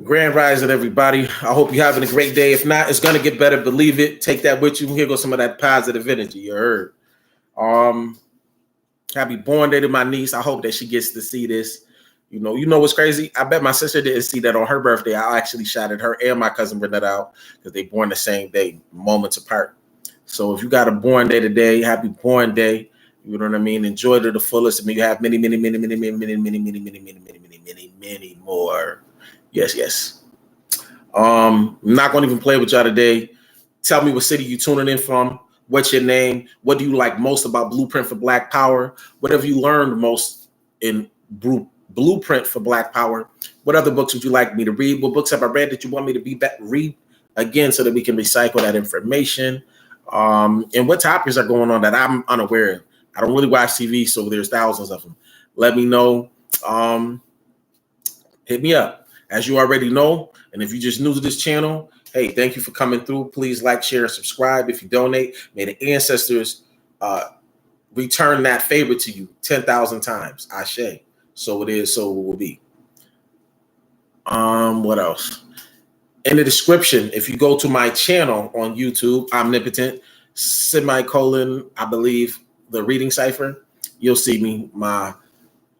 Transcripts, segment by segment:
Grand Rising, everybody. I hope you're having a great day. If not, it's gonna get better. Believe it. Take that with you. Here goes some of that positive energy. You heard. Happy born day to my niece. I hope that she gets to see this. You know what's crazy? I bet my sister didn't see that on her birthday. I actually shouted her and my cousin Renetta out because they born the same day, moments apart. So if you got a born day today, happy born day. You know what I mean? Enjoy it to the fullest. I mean, you have many more. Yes. I'm not going to even play with y'all today. Tell me what city you tuning in from. What's your name? What do you like most about Blueprint for Black Power? What have you learned most in Blueprint for Black Power? What other books would you like me to read? What books have I read that you want me to read again so that we can recycle that information? And what topics are going on that I'm unaware of? I don't really watch TV, so there's thousands of them. Let me know. Hit me up. As you already know, and if you're just new to this channel, hey, thank you for coming through. Please like, share, and subscribe. If you donate, may the ancestors return that favor to you 10,000 times. Ashe. So it is, so it will be. What else? In the description, if you go to my channel on YouTube, Omnipotent, semicolon, I believe, the reading cipher, you'll see me. My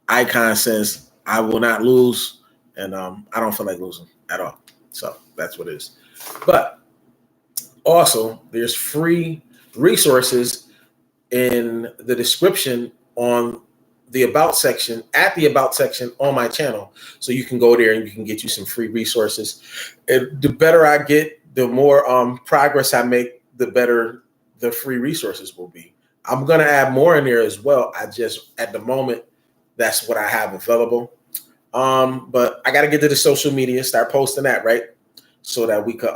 icon says, I will not lose. And I don't feel like losing at all. So that's what it is. But also, there's free resources in the description on the About section, at the About section on my channel. So you can go there and you can get you some free resources. And the better I get, the more progress I make, the better the free resources will be. I'm going to add more in there as well. I just, at the moment, that's what I have available. But I got to get to the social media, start posting that, right? So that we could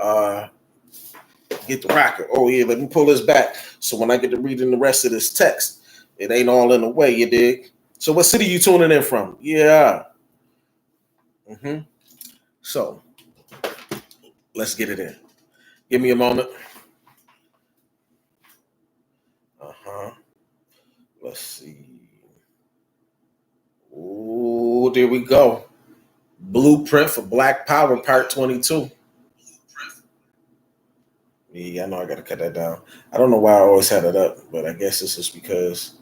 get the rocket. Oh, yeah, let me pull this back. So when I get to reading the rest of this text, it ain't all in the way, you dig? So what city you tuning in from? Yeah. So let's get it in. Give me a moment. Let's see. Oh, there we go. Blueprint for Black Power, Part 22. Yeah, I know I got to cut that down. I don't know why I always had it up, but I guess this is because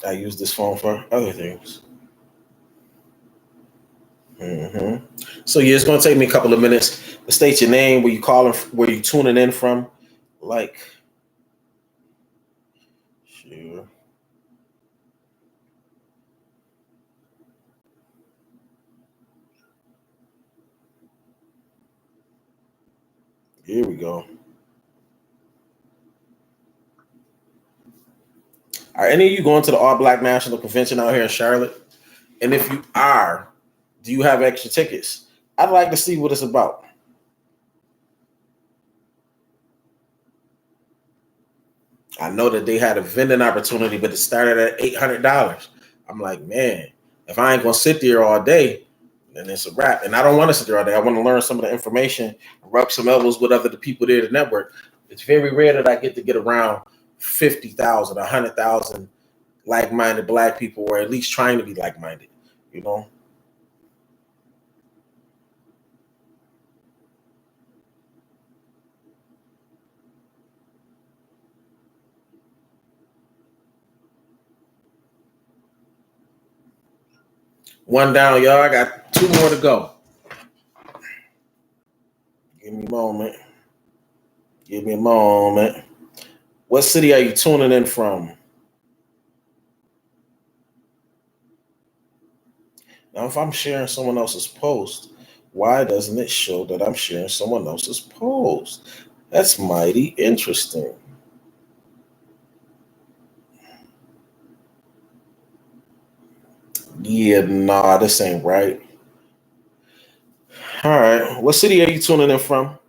I use this phone for other things. So yeah, it's going to take me a couple of minutes to state your name, where you calling, where you tuning in from. Like, sure. Here we go. Are any of you going to the All Black National Convention out here in Charlotte? And if you are, do you have extra tickets? I'd like to see what it's about. I know that they had a vending opportunity, but it started at $800. I'm like, man, if I ain't gonna sit there all day, then it's a wrap. And I don't want to sit there all day. I want to learn some of the information, rub some elbows with other people there to network. It's very rare that I get around 50,000, 100,000 like-minded Black people, or at least trying to be like-minded, you know? One down, y'all. I got two more to go. Give me a moment. What city are you tuning in from? Now, if I'm sharing someone else's post, why doesn't it show that I'm sharing someone else's post? That's mighty interesting. Yeah, nah, this ain't right. All right. What city are you tuning in from?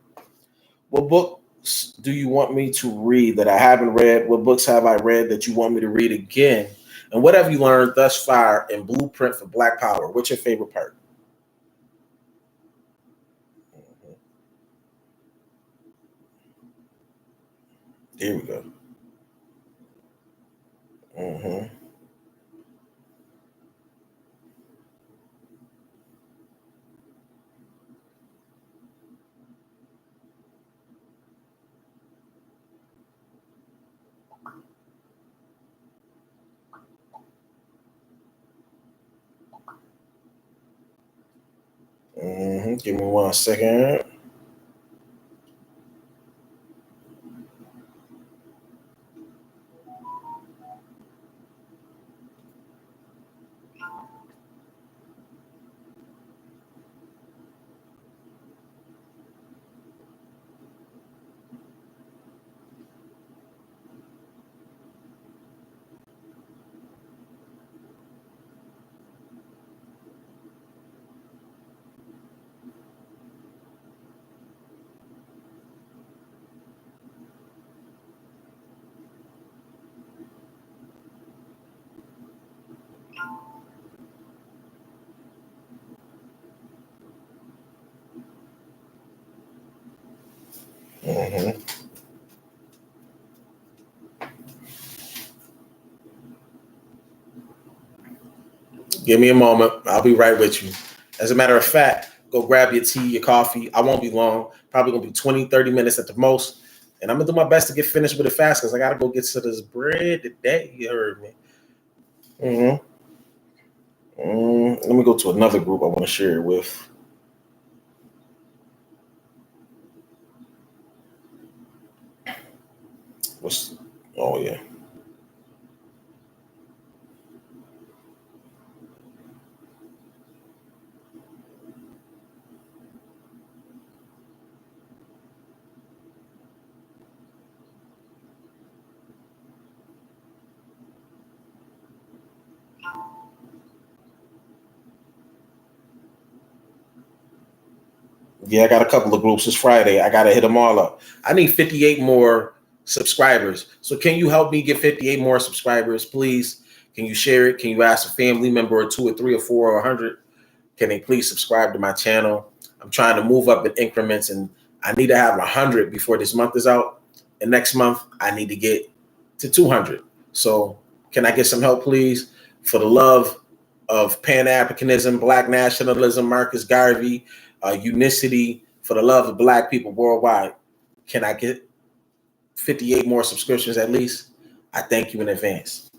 What books do you want me to read that I haven't read? What books have I read that you want me to read again? And what have you learned thus far in Blueprint for Black Power? What's your favorite part? Here we go. Give me 1 second. Mm-hmm. Give me a moment. I'll be right with you. As a matter of fact, go grab your tea, your coffee. I won't be long. Probably going to be 20, 30 minutes at the most. And I'm going to do my best to get finished with it fast because I got to go get to this bread today. You heard me. Mm-hmm. Let me go to another group I want to share it with. Oh, yeah. Yeah, I got a couple of groups. It's Friday. I got to hit them all up. I need 58 more subscribers. So can you help me get 58 more subscribers, please? Can you share it? Can you ask a family member or 2 or 3 or 4 or 100? Can they please subscribe to my channel? I'm trying to move up in increments, and I need to have 100 before this month is out. And next month, I need to get to 200. So can I get some help, please? For the love of Pan-Africanism, Black nationalism, Marcus Garvey, unicity, for the love of Black people worldwide, can I get 58 more subscriptions at least? I thank you in advance.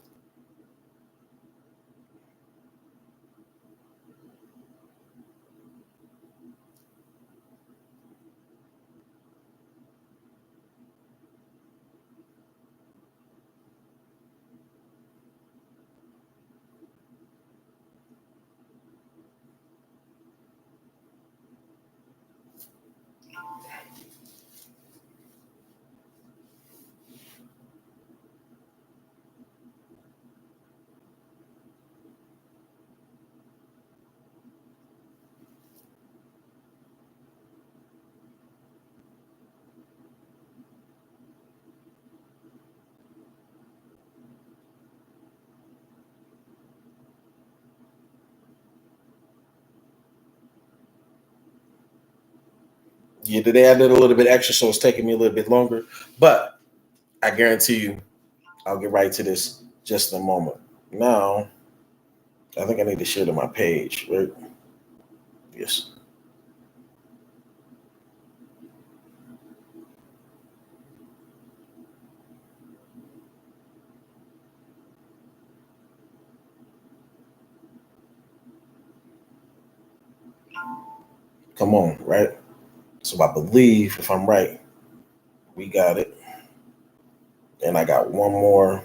Yeah, today I did a little bit extra, so it's taking me a little bit longer. But I guarantee you, I'll get right to this just in a moment. Now, I think I need to share to my page, right? Yes. Come on, right? So I believe, if I'm right, we got it. And I got one more.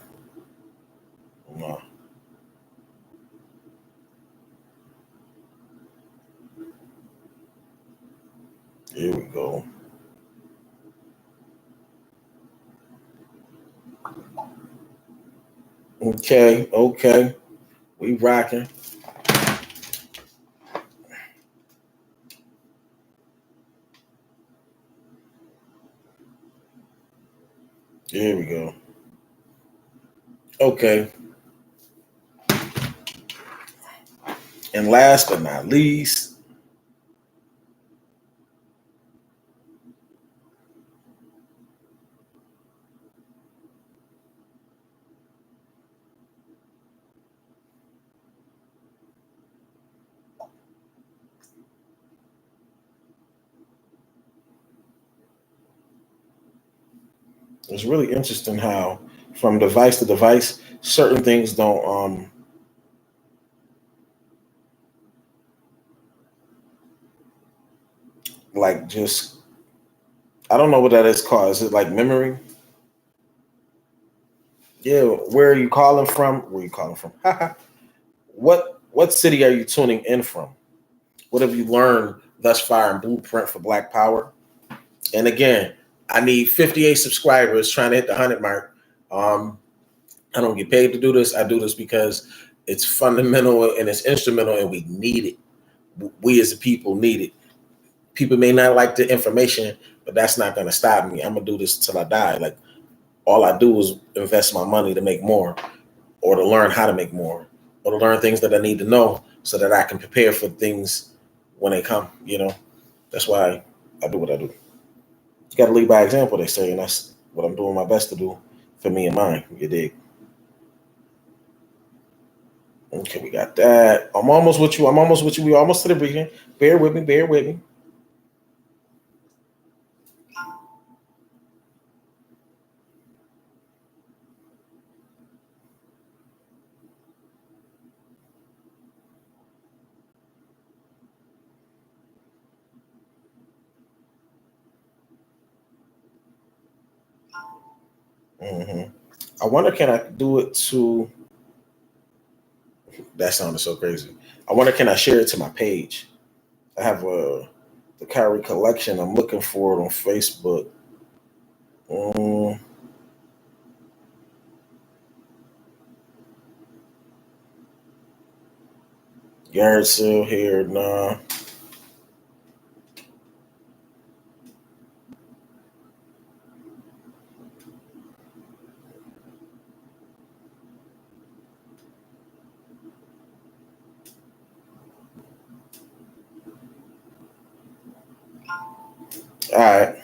No. Here we go. Okay. We rocking. Here we go. Okay. And last but not least, it's really interesting how from device to device, certain things don't like just, I don't know what that is called. Is it like memory? Yeah. Where are you calling from? Where are you calling from? What city are you tuning in from? What have you learned thus far in Blueprint for Black Power? And again, I need 58 subscribers trying to hit the 100 mark. I don't get paid to do this. I do this because it's fundamental and it's instrumental and we need it. We as a people need it. People may not like the information, but that's not going to stop me. I'm going to do this till I die. Like, all I do is invest my money to make more, or to learn how to make more, or to learn things that I need to know so that I can prepare for things when they come. That's why I do what I do. You got to lead by example, they say, and that's what I'm doing my best to do for me and mine. You dig? Okay, we got that. I'm almost with you. We almost to the briefing. Bear with me. I wonder, can I do it to, that sounded so crazy. I wonder, can I share it to my page? I have the Kyrie collection. I'm looking for it on Facebook. Yard sale here, nah. All right.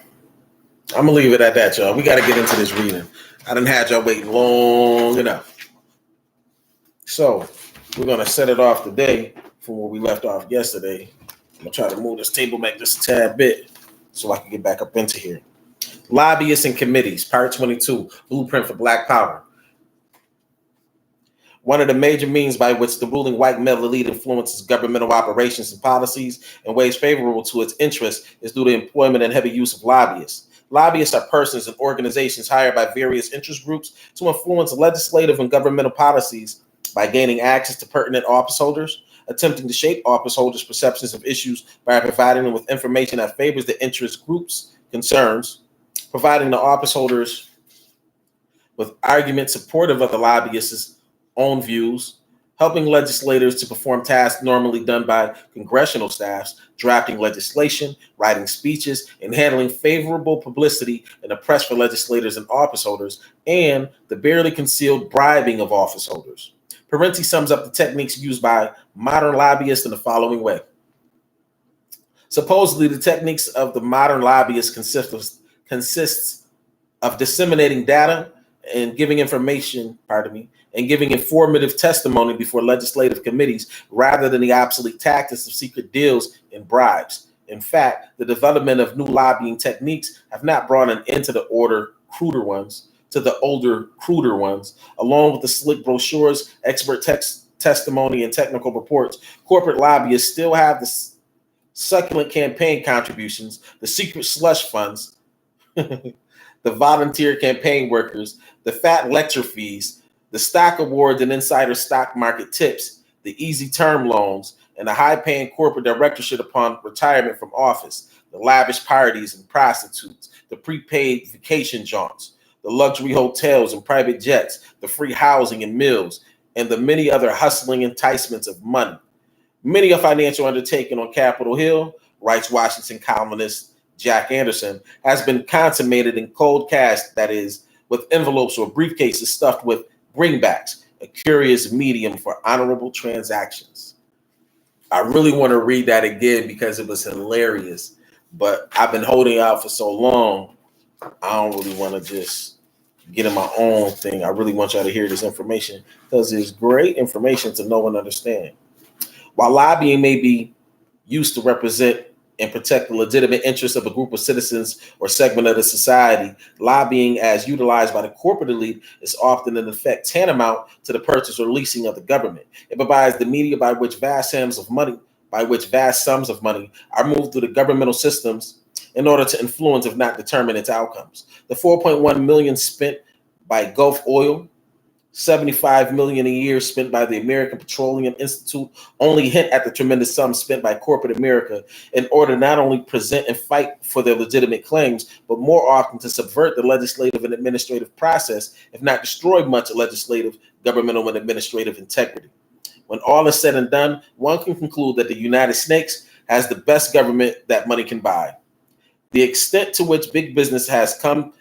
I'm gonna leave it at that, y'all. We got to get into this reading. I done had y'all waiting long enough. So we're gonna set it off today from where we left off yesterday. I'm gonna try to move this table back just a tad bit so I can get back up into here. Lobbyists and committees, part 22, Blueprint for Black Power. One of the major means by which the ruling white male elite influences governmental operations and policies in ways favorable to its interests is through the employment and heavy use of lobbyists. Lobbyists are persons and organizations hired by various interest groups to influence legislative and governmental policies by gaining access to pertinent office holders, attempting to shape office holders' perceptions of issues by providing them with information that favors the interest groups' concerns, providing the office holders with arguments supportive of the lobbyists' own views, helping legislators to perform tasks normally done by congressional staffs, drafting legislation, writing speeches, and handling favorable publicity in the press for legislators and office holders, and the barely concealed bribing of office holders. Parenti sums up the techniques used by modern lobbyists in the following way. Supposedly, the techniques of the modern lobbyist consists of disseminating data and giving informative testimony before legislative committees rather than the obsolete tactics of secret deals and bribes. In fact, the development of new lobbying techniques have not brought an end to the older, cruder ones, along with the slick brochures, expert testimony, and technical reports. Corporate lobbyists still have the succulent campaign contributions, the secret slush funds, the volunteer campaign workers, the fat lecture fees, the stock awards and insider stock market tips, the easy term loans, and the high-paying corporate directorship upon retirement from office, the lavish parties and prostitutes, the prepaid vacation jaunts, the luxury hotels and private jets, the free housing and meals, and the many other hustling enticements of money. Many a financial undertaking on Capitol Hill, writes Washington columnist Jack Anderson, has been consummated in cold cash, that is, with envelopes or briefcases stuffed with greenbacks, a curious medium for honorable transactions. I really want to read that again because it was hilarious, but I've been holding out for so long, I don't really want to just get in my own thing. I really want y'all to hear this information because it's great information to know and understand. While lobbying may be used to represent and protect the legitimate interests of a group of citizens or segment of the society, lobbying as utilized by the corporate elite is often in effect tantamount to the purchase or leasing of the government. It provides the media by which vast sums of money by which vast sums of money are moved through the governmental systems in order to influence, if not determine, its outcomes. The 4.1 million spent by Gulf Oil, 75 million a year spent by the American Petroleum Institute only hint at the tremendous sums spent by corporate America in order to not only present and fight for their legitimate claims, but more often to subvert the legislative and administrative process, if not destroy much legislative, governmental, and administrative integrity. When all is said and done, one can conclude that the United States has the best government that money can buy. The extent to which big business has come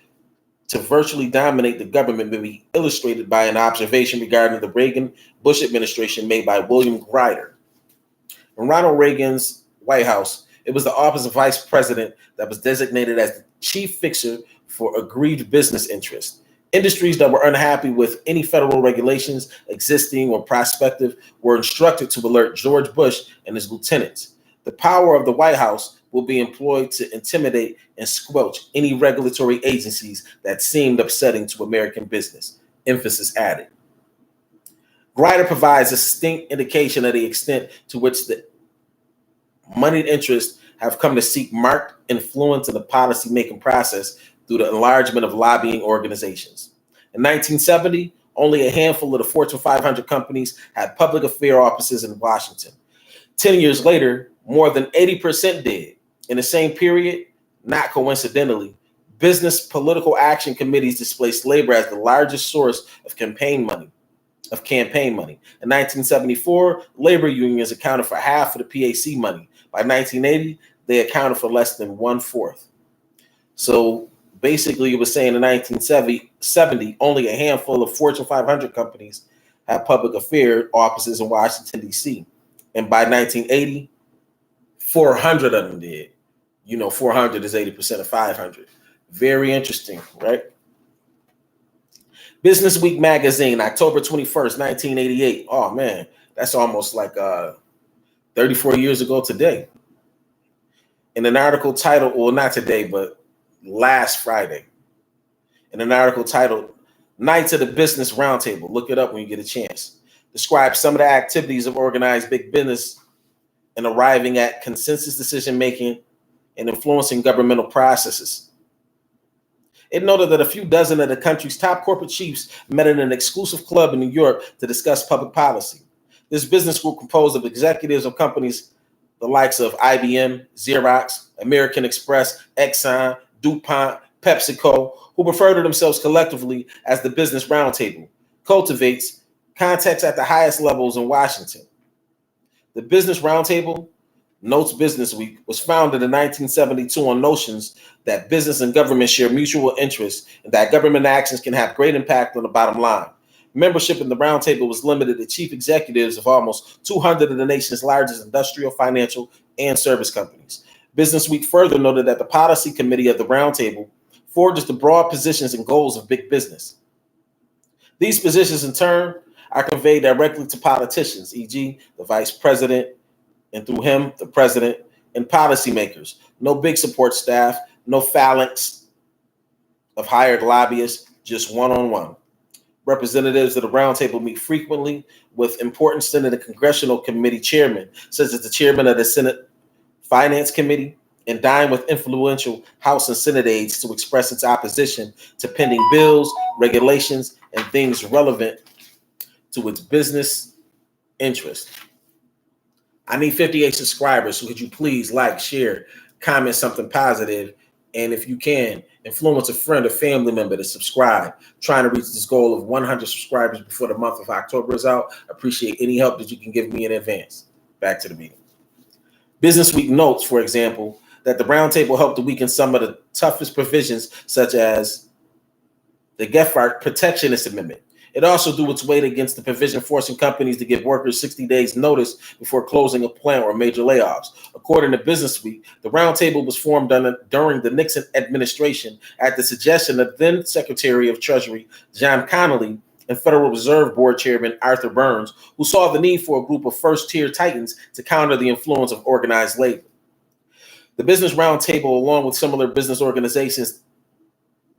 to virtually dominate the government may be illustrated by an observation regarding the Reagan-Bush administration made by William Grider. In Ronald Reagan's White House, it was the office of vice president that was designated as the chief fixer for aggrieved business interests. Industries that were unhappy with any federal regulations, existing or prospective, were instructed to alert George Bush and his lieutenants. The power of the White House will be employed to intimidate and squelch any regulatory agencies that seemed upsetting to American business. Emphasis added. Grider provides a distinct indication of the extent to which the moneyed interests have come to seek marked influence in the policy-making process through the enlargement of lobbying organizations. In 1970, only a handful of the Fortune 500 companies had public affair offices in Washington. 10 years later, more than 80% did. In the same period, not coincidentally, business political action committees displaced labor as the largest source of campaign money. In 1974, labor unions accounted for half of the PAC money. By 1980, they accounted for less than 1/4. So basically, it was saying in 1970, only a handful of Fortune 500 companies had public affair offices in Washington, D.C. And by 1980, 400 of them did. 400 is 80% of 500. Very interesting, right? Business Week magazine, October 21st, 1988. Oh, man, that's almost like 34 years ago today. In an article titled, well, not today, but last Friday, in an article titled Nights of the Business Roundtable, look it up when you get a chance, describes some of the activities of organized big business in arriving at consensus decision-making and influencing governmental processes. It noted that a few dozen of the country's top corporate chiefs met in an exclusive club in New York to discuss public policy. This business group composed of executives of companies the likes of IBM, Xerox, American Express, Exxon, DuPont, PepsiCo, who refer to themselves collectively as the Business Roundtable, cultivates contacts at the highest levels in Washington. The Business Roundtable, notes Business Week, was founded in 1972 on notions that business and government share mutual interests and that government actions can have great impact on the bottom line. Membership in the roundtable was limited to chief executives of almost 200 of the nation's largest industrial, financial, and service companies. Business Week further noted that the policy committee of the roundtable forges the broad positions and goals of big business. These positions, in turn, are conveyed directly to politicians, e.g., the vice president, and through him, the president, and policymakers. No big support staff, no phalanx of hired lobbyists, just one-on-one. Representatives of the roundtable meet frequently with important Senate and congressional committee chairmen, such as the chairman of the Senate Finance Committee, and dine with influential House and Senate aides to express its opposition to pending bills, regulations, and things relevant to its business interest. I need 58 subscribers, so could you please like, share, comment something positive, and if you can, influence a friend or family member to subscribe. Trying to reach this goal of 100 subscribers before the month of October is out. Appreciate any help that you can give me in advance. Back to the meeting. Business Week notes, for example, that the roundtable helped to weaken some of the toughest provisions, such as the Gephardt Protectionist Amendment. It also threw its weight against the provision forcing companies to give workers 60 days notice before closing a plant or major layoffs. According to Business Week, the roundtable was formed during the Nixon administration at the suggestion of then Secretary of Treasury John Connally and Federal Reserve Board Chairman Arthur Burns, who saw the need for a group of first-tier titans to counter the influence of organized labor. The Business Roundtable, along with similar business organizations,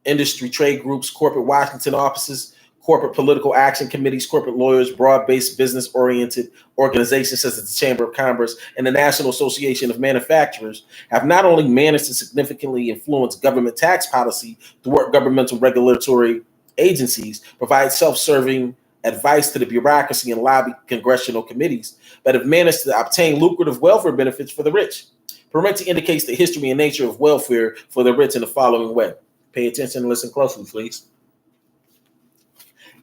industry trade groups, corporate Washington offices, corporate political action committees, corporate lawyers, broad-based business-oriented organizations such as the Chamber of Commerce and the National Association of Manufacturers have not only managed to significantly influence government tax policy through governmental regulatory agencies, provide self-serving advice to the bureaucracy and lobby congressional committees, but have managed to obtain lucrative welfare benefits for the rich. Parenti indicates the history and nature of welfare for the rich in the following way. Pay attention and listen closely, please.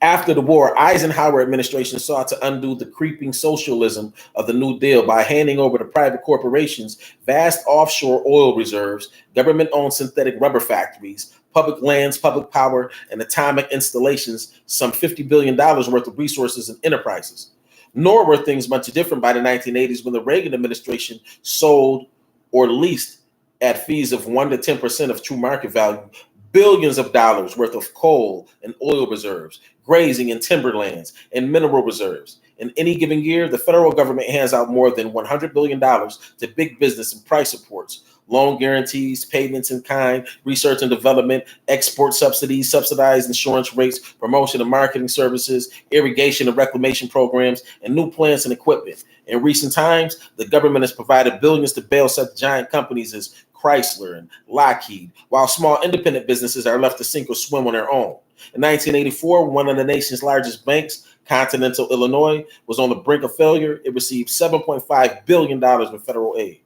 After the war, Eisenhower administration sought to undo the creeping socialism of the New Deal by handing over to private corporations vast offshore oil reserves, government-owned synthetic rubber factories, public lands, public power, and atomic installations, some $50 billion worth of resources and enterprises. Nor were things much different by the 1980s when the Reagan administration sold or leased at fees of 1 to 10% of true market value billions of dollars worth of coal and oil reserves, grazing and timberlands, and mineral reserves. In any given year, the federal government hands out more than $100 billion to big business and price supports, loan guarantees, payments in kind, research and development, export subsidies, subsidized insurance rates, promotion and marketing services, irrigation and reclamation programs, and new plants and equipment. In recent times, the government has provided billions to bail such giant companies as Chrysler and Lockheed, while small independent businesses are left to sink or swim on their own. In 1984, one of the nation's largest banks, Continental Illinois, was on the brink of failure. It received $7.5 billion in federal aid.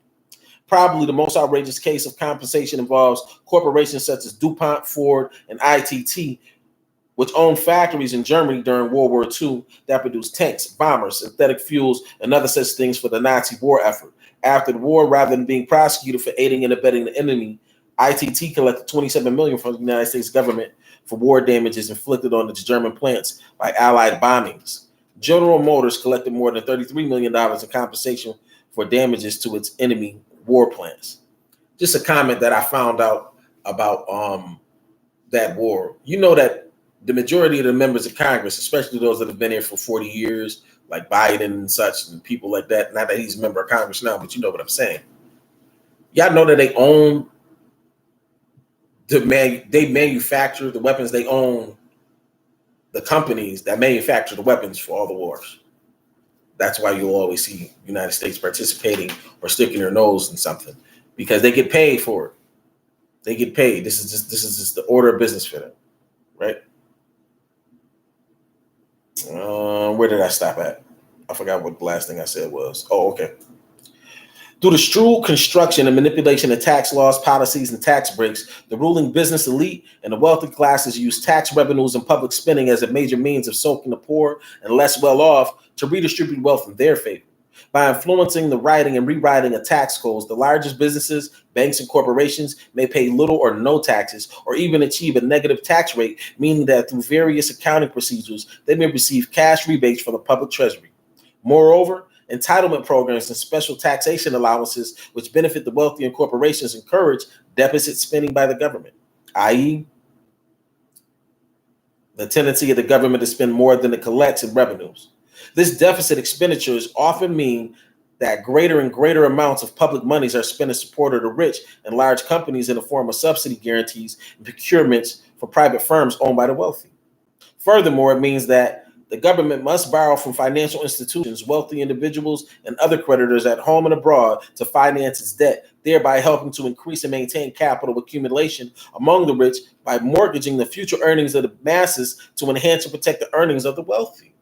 Probably the most outrageous case of compensation involves corporations such as DuPont, Ford, and ITT, which owned factories in Germany during World War II that produced tanks, bombers, synthetic fuels, and other such things for the Nazi war effort. After the war, rather than being prosecuted for aiding and abetting the enemy, ITT collected $27 million from the United States government for war damages inflicted on its German plants by Allied bombings. General Motors collected more than $33 million in compensation for damages to its enemy war plants. Just a comment that I found out about that war. You know that the majority of the members of Congress, especially those that have been here for 40 years, like Biden and such, and people like that, not that he's a member of Congress now, but you know what I'm saying. Y'all know that they own they manufacture the weapons. They own the companies that manufacture the weapons for all the wars. That's why you'll always see the United States participating or sticking their nose in something, because they get paid for it. They get paid. This is just the order of business for them, right? Where did I stop at? I forgot what the last thing I said was. Oh, okay. Through the shrewd construction and manipulation of tax laws, policies, and tax breaks, the ruling business elite and the wealthy classes use tax revenues and public spending as a major means of soaking the poor and less well-off to redistribute wealth in their favor. By influencing the writing and rewriting of tax codes, the largest businesses, banks, and corporations may pay little or no taxes, or even achieve a negative tax rate, meaning that through various accounting procedures, they may receive cash rebates from the public treasury. Moreover, entitlement programs and special taxation allowances, which benefit the wealthy and corporations, encourage deficit spending by the government, i.e., the tendency of the government to spend more than it collects in revenues. This deficit expenditures often mean that greater and greater amounts of public monies are spent in support of the rich and large companies in the form of subsidy guarantees and procurements for private firms owned by the wealthy. Furthermore, it means that the government must borrow from financial institutions, wealthy individuals, and other creditors at home and abroad to finance its debt, thereby helping to increase and maintain capital accumulation among the rich by mortgaging the future earnings of the masses to enhance and protect the earnings of the wealthy.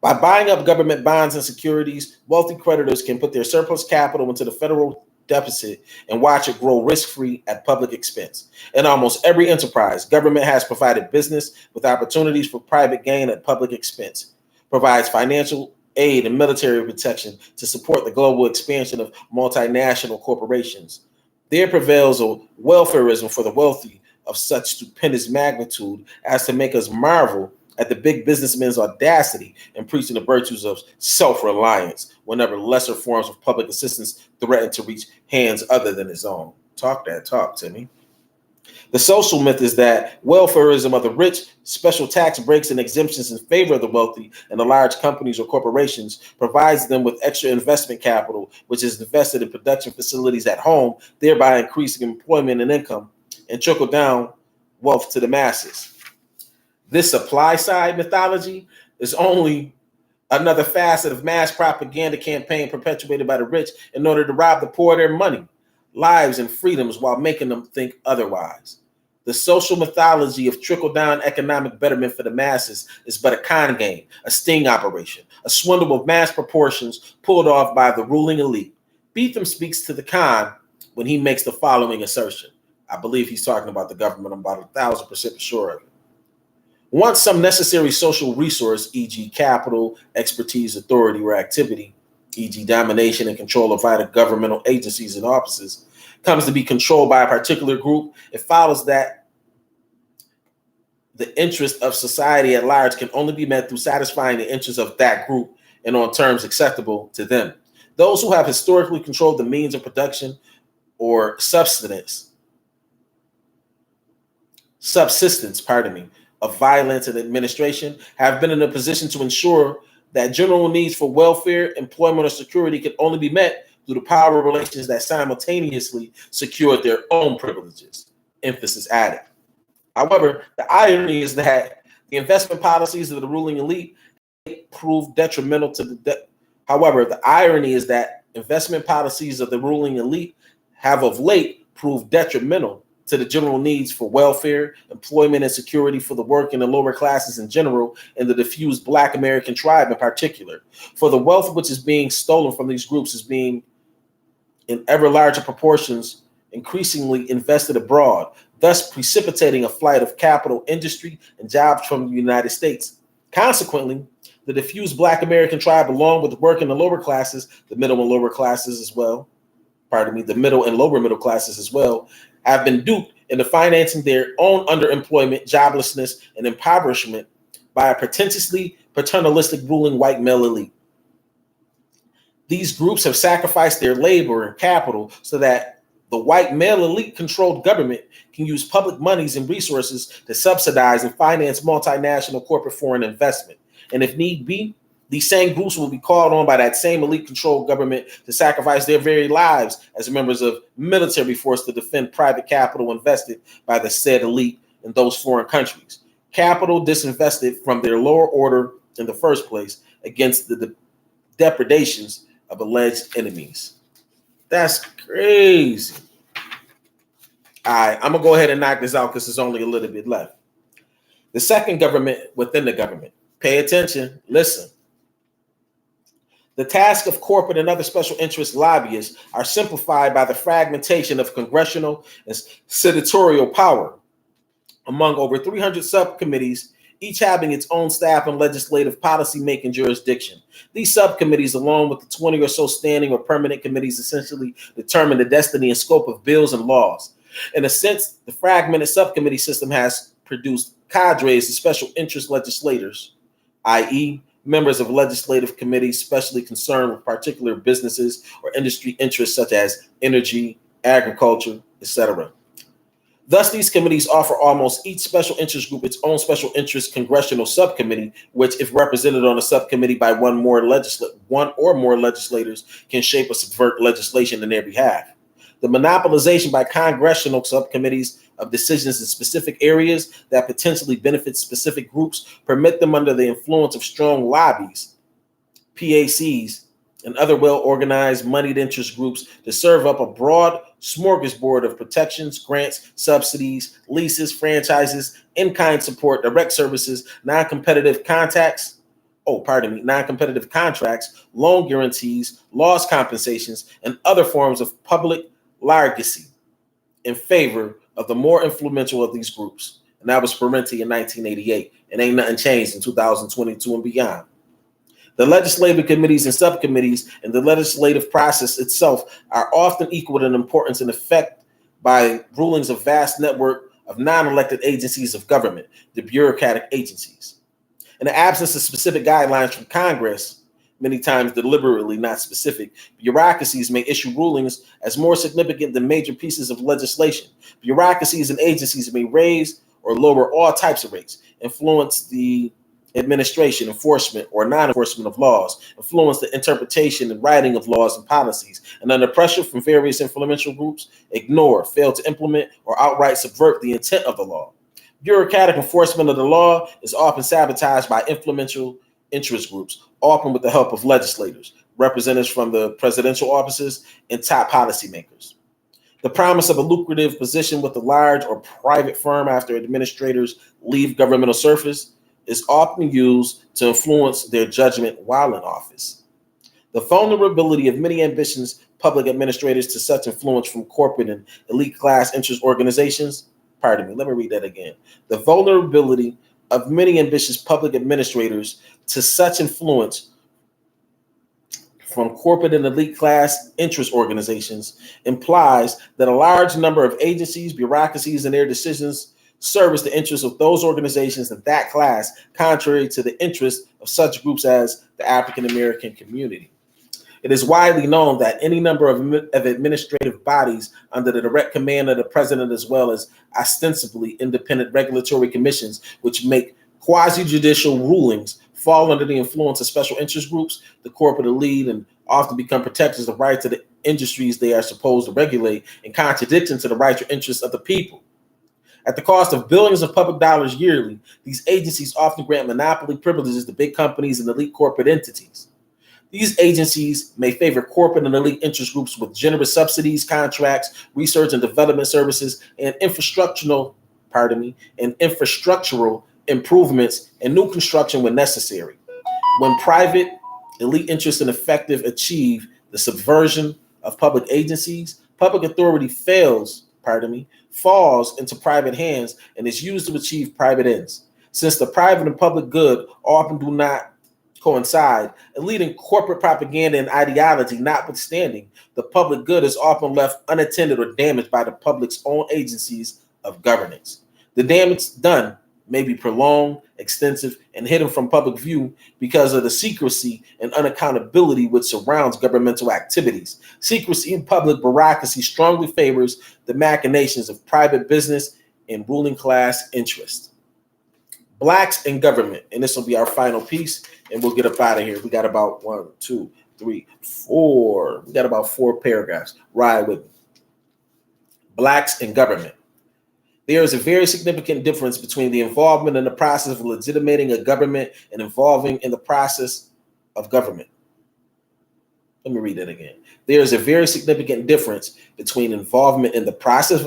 By buying up government bonds and securities, wealthy creditors can put their surplus capital into the federal deficit and watch it grow risk-free at public expense. In almost every enterprise, government has provided business with opportunities for private gain at public expense, provides financial aid and military protection to support the global expansion of multinational corporations. There prevails a welfarism for the wealthy of such stupendous magnitude as to make us marvel at the big businessman's audacity in preaching the virtues of self-reliance whenever lesser forms of public assistance threaten to reach hands other than his own. Talk that talk, Timmy. The social myth is that welfarism of the rich, special tax breaks and exemptions in favor of the wealthy and the large companies or corporations provides them with extra investment capital, which is invested in production facilities at home, thereby increasing employment and income and trickle down wealth to the masses. This supply side mythology is only another facet of mass propaganda campaign perpetuated by the rich in order to rob the poor of their money, lives, and freedoms while making them think otherwise. The social mythology of trickle-down economic betterment for the masses is but a con game, a sting operation, a swindle of mass proportions pulled off by the ruling elite. Beetham speaks to the con when he makes the following assertion. I believe he's talking about the government. I'm about 1,000% sure of it. Once some necessary social resource, e.g. capital, expertise, authority, or activity, e.g. domination and control of vital governmental agencies and offices, comes to be controlled by a particular group, it follows that the interest of society at large can only be met through satisfying the interests of that group and on terms acceptable to them. Those who have historically controlled the means of production or subsistence, of violence and administration have been in a position to ensure that general needs for welfare, employment, or security can only be met through the power of relations that simultaneously secured their own privileges. Emphasis added. However, the irony is that the investment policies of the ruling elite proved detrimental to the have of late proved detrimental to the general needs for welfare, employment, and security for the working and lower classes in general, and the diffused Black American tribe in particular. For the wealth which is being stolen from these groups is being, in ever larger proportions, increasingly invested abroad, thus precipitating a flight of capital, industry, and jobs from the United States. Consequently, the diffused Black American tribe, along with the working and lower classes, the middle and lower classes as well, the middle and lower middle classes as well, have been duped into financing their own underemployment, joblessness, and impoverishment by a pretentiously paternalistic ruling white male elite. These groups have sacrificed their labor and capital so that the white male elite controlled government can use public monies and resources to subsidize and finance multinational corporate foreign investment. And if need be, these same groups will be called on by that same elite-controlled government to sacrifice their very lives as members of military force to defend private capital invested by the said elite in those foreign countries. Capital disinvested from their lower order in the first place against the depredations of alleged enemies. That's crazy. All right, I'm going to go ahead and knock this out because there's only a little bit left. The second government within the government. Pay attention. Listen. The task of corporate and other special interest lobbyists are simplified by the fragmentation of congressional and senatorial power among over 300 subcommittees, each having its own staff and legislative policy-making jurisdiction. These subcommittees, along with the 20 or so standing or permanent committees, essentially determine the destiny and scope of bills and laws. In a sense, the fragmented subcommittee system has produced cadres of special interest legislators, i.e., members of legislative committees specially concerned with particular businesses or industry interests such as energy, agriculture, etc. Thus, these committees offer almost each special interest group its own special interest congressional subcommittee, which, if represented on a subcommittee by one or more legislators, can shape or subvert legislation in their behalf. The monopolization by congressional subcommittees of decisions in specific areas that potentially benefit specific groups permit them, under the influence of strong lobbies, PACs, and other well-organized moneyed interest groups, to serve up a broad smorgasbord of protections, grants, subsidies, leases, franchises, in-kind support, direct services, non-competitive contracts, loan guarantees, loss compensations, and other forms of public largesse in favor of the more influential of these groups. And that was Parenti in 1988. And ain't nothing changed in 2022 and beyond. The legislative committees and subcommittees and the legislative process itself are often equal in importance and effect by rulings of vast network of non-elected agencies of government, the bureaucratic agencies. In the absence of specific guidelines from Congress, many times deliberately not specific, bureaucracies may issue rulings as more significant than major pieces of legislation. Bureaucracies and agencies may raise or lower all types of rates, influence the administration, enforcement, or non-enforcement of laws, influence the interpretation and writing of laws and policies, and under pressure from various influential groups, ignore, fail to implement, or outright subvert the intent of the law. Bureaucratic enforcement of the law is often sabotaged by influential interest groups, often with the help of legislators, representatives from the presidential offices, and top policymakers. The promise of a lucrative position with a large or private firm after administrators leave governmental service is often used to influence their judgment while in office. The vulnerability of many ambitious public administrators to such influence from corporate and elite class interest organizations. Pardon me, let me read that again. The vulnerability of many ambitious public administrators to such influence from corporate and elite class interest organizations implies that a large number of agencies, bureaucracies, and their decisions service the interests of those organizations and that class, contrary to the interests of such groups as the African American community. It is widely known that any number of administrative bodies under the direct command of the president, as well as ostensibly independent regulatory commissions, which make quasi-judicial rulings, fall under the influence of special interest groups, the corporate elite, and often become protectors of rights of the industries they are supposed to regulate, in contradiction to the rights or interests of the people. At the cost of billions of public dollars yearly, these agencies often grant monopoly privileges to big companies and elite corporate entities. These agencies may favor corporate and elite interest groups with generous subsidies, contracts, research and development services, and infrastructural improvements and new construction when necessary. When private elite interests and effective achieve the subversion of public agencies, public authority falls into private hands and is used to achieve private ends. Since the private and public good often do not coincide, elite and corporate propaganda and ideology notwithstanding, the public good is often left unattended or damaged by the public's own agencies of governance. The damage done may be prolonged, extensive, and hidden from public view because of the secrecy and unaccountability which surrounds governmental activities. Secrecy in public bureaucracy strongly favors the machinations of private business and ruling class interests. Blacks in government, and this will be our final piece, and we'll get up out of here. We got about 1, 2, 3, 4. We got about 4 paragraphs. Ride with me. Blacks in government. There is a very significant difference between the involvement in the process of legitimating a government and involving in the process of government. Let me read that again. There is a very significant difference between involvement in the process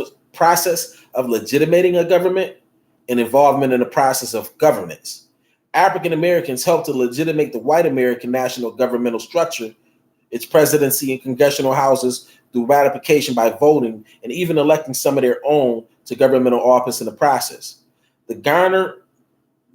of legitimating a government and involvement in the process of governance. African Americans helped to legitimate the white American national governmental structure, its presidency and congressional houses, through ratification by voting and even electing some of their own to governmental office in the process. They garner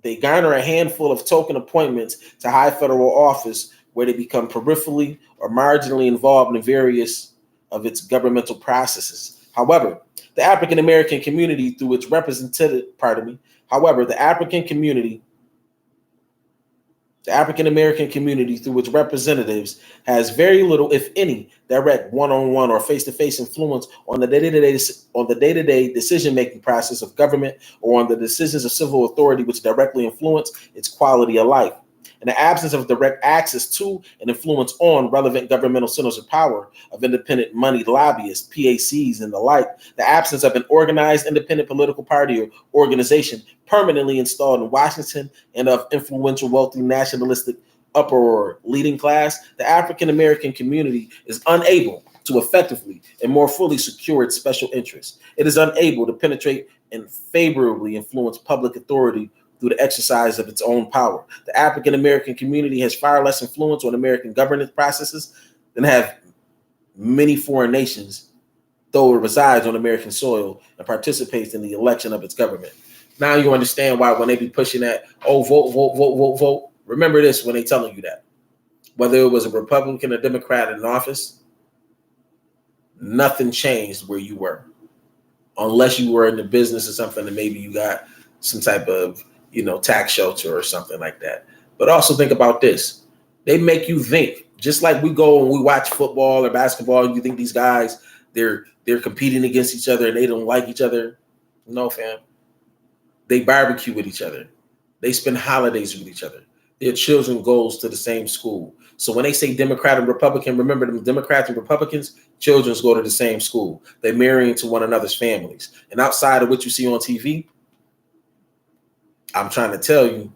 a handful of token appointments to high federal office where they become peripherally or marginally involved in various of its governmental processes. However, the African American community through its representatives has very little, if any, direct one-on-one or face-to-face influence on the day-to-day decision-making process of government or on the decisions of civil authority which directly influence its quality of life. In the absence of direct access to and influence on relevant governmental centers of power, of independent moneyed lobbyists, PACs, and the like, the absence of an organized independent political party or organization permanently installed in Washington and of influential, wealthy, nationalistic upper or leading class, the African American community is unable to effectively and more fully secure its special interests. It is unable to penetrate and favorably influence public authority through the exercise of its own power. The African American community has far less influence on American governance processes than have many foreign nations, though it resides on American soil and participates in the election of its government. Now you understand why when they be pushing that, oh, vote, vote, vote, vote, vote. Remember this when they telling you that. Whether it was a Republican or Democrat in office, nothing changed where you were. Unless you were in the business or something and maybe you got some type of tax shelter or something like that. But also think about this. They make you think, just like we go and we watch football or basketball, and you think these guys, they're competing against each other and they don't like each other. No, fam. They barbecue with each other. They spend holidays with each other. Their children goes to the same school. So when they say Democrat and Republican, remember them Democrats and Republicans, children go to the same school. They marry into one another's families. And outside of what you see on TV, I'm trying to tell you,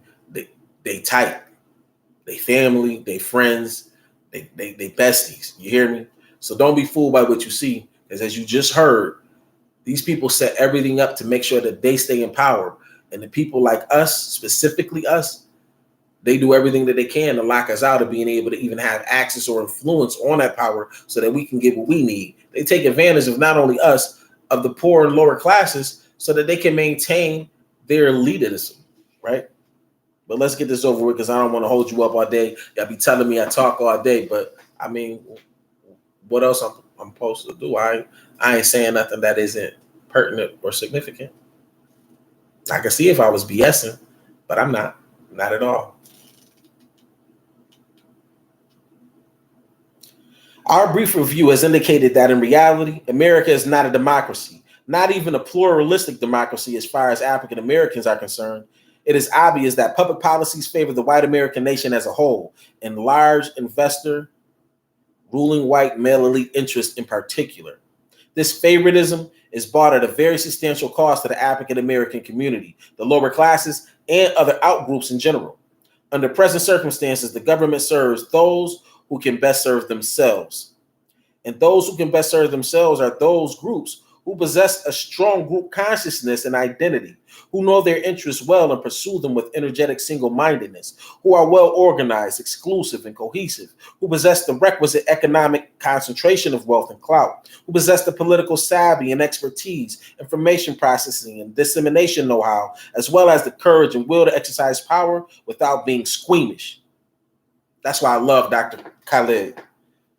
they tight. They family, they friends, they besties. You hear me? So don't be fooled by what you see. Because as you just heard, these people set everything up to make sure that they stay in power. And the people like us, specifically us, they do everything that they can to lock us out of being able to even have access or influence on that power so that we can get what we need. They take advantage of not only us, of the poor and lower classes so that they can maintain their elitism, right? But let's get this over with because I don't want to hold you up all day. Y'all be telling me I talk all day, but I mean, what else I'm supposed to do? I ain't saying nothing that isn't pertinent or significant. I can see if I was BSing, but I'm not at all. Our brief review has indicated that in reality, America is not a democracy, not even a pluralistic democracy as far as African Americans are concerned. It is obvious that public policies favor the white American nation as a whole, and large investor, ruling white male elite interests in particular. This favoritism is bought at a very substantial cost to the African American community, the lower classes, and other outgroups in general. Under present circumstances, the government serves those who can best serve themselves. And those who can best serve themselves are those groups who possess a strong group consciousness and identity, who know their interests well and pursue them with energetic single-mindedness, who are well organized, exclusive, and cohesive, who possess the requisite economic concentration of wealth and clout, who possess the political savvy and expertise, information processing and dissemination know-how, as well as the courage and will to exercise power without being squeamish. That's why I love Dr. Khaled.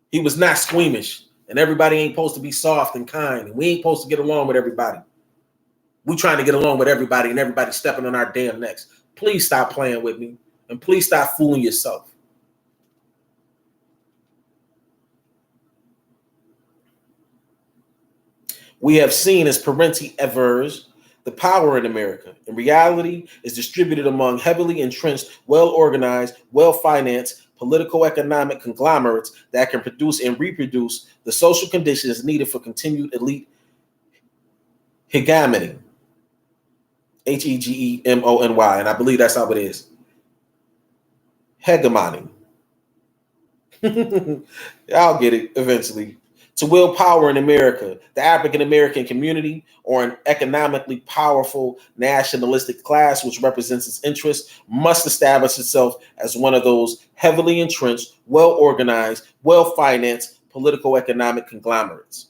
He was not squeamish, and everybody ain't supposed to be soft and kind, and we ain't supposed to get along with everybody. We trying to get along with everybody, and everybody stepping on our damn necks. Please stop playing with me, and please stop fooling yourself. We have seen as parenti avers the power in America. In reality, is distributed among heavily entrenched, well-organized, well-financed, political economic conglomerates that can produce and reproduce the social conditions needed for continued elite hegemony. Hegemony, and I believe that's how it is. Hegemony. I'll get it eventually. To wield power in America, the African American community, or an economically powerful nationalistic class which represents its interests, must establish itself as one of those heavily entrenched, well-organized, well-financed political economic conglomerates.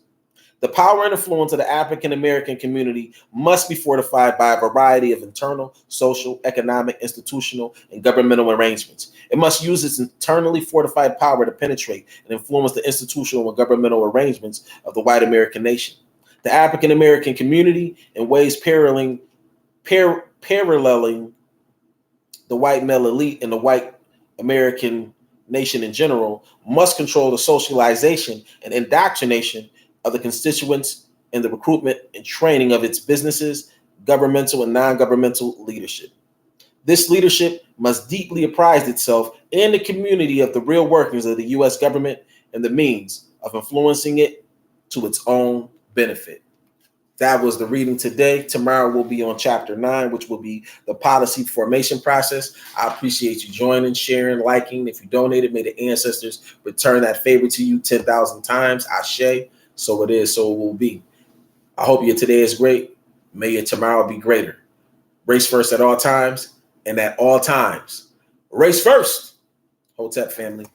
The power and influence of the African American community must be fortified by a variety of internal, social, economic, institutional, and governmental arrangements. It must use its internally fortified power to penetrate and influence the institutional and governmental arrangements of the white American nation. The African American community, in ways paralleling the white male elite and the white American nation in general, must control the socialization and indoctrination of the constituents in the recruitment and training of its businesses, governmental and non-governmental leadership. This leadership must deeply apprise itself and the community of the real workings of the U.S. government and the means of influencing it to its own benefit. That was the reading today. Tomorrow we'll be on chapter 9, which will be the policy formation process. I appreciate you joining, sharing, liking. If you donated, may the ancestors return that favor to you 10,000 times. Ashe. So it is, so it will be. I hope your today is great. May your tomorrow be greater. Race first at all times, and at all times, race first. Hotep family.